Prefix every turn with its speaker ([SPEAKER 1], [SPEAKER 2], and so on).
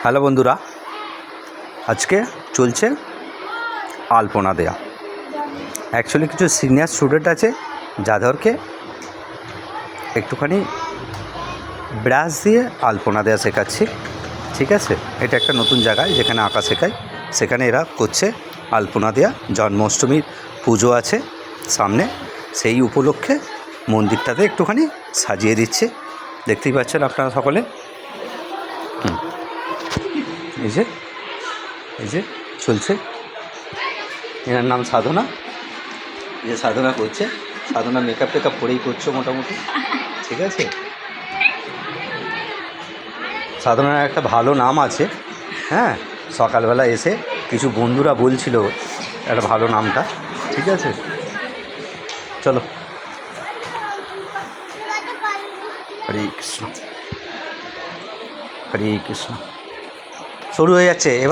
[SPEAKER 1] Hello বন্ধুরা, আজকে চলছে আলপনা দেয়া। অ্যাকচুয়ালি কিছু সিনিয়র স্টুডেন্ট আছে যাদেরকে একটুখানি ব্রাশ দিয়ে আলপনা দেওয়া শেখাচ্ছি। ঠিক আছে, এটা একটা নতুন জায়গায় যেখানে আঁকা শেখায়, সেখানে এরা করছে আলপনা দেয়া। জন্মাষ্টমীর পুজো আছে সামনে, সেই উপলক্ষে মন্দিরটাতে একটুখানি সাজিয়ে দিচ্ছে। দেখতেই পাচ্ছেন আপনারা সকলে। এই যে চলছে। এনার নাম সাধনা। যে সাধনা করছে, সাধনা মেকআপ টেকআপ করেই করছে মোটামুটি। ঠিক আছে, সাধনার একটা ভালো নাম আছে। হ্যাঁ, সকালবেলা এসে কিছু বন্ধুরা বলছিল একটা ভালো নামটা। ঠিক আছে, চলো। হরে কৃষ্ণ, হরে কৃষ্ণ। শুরু হয়ে যাচ্ছে এবার।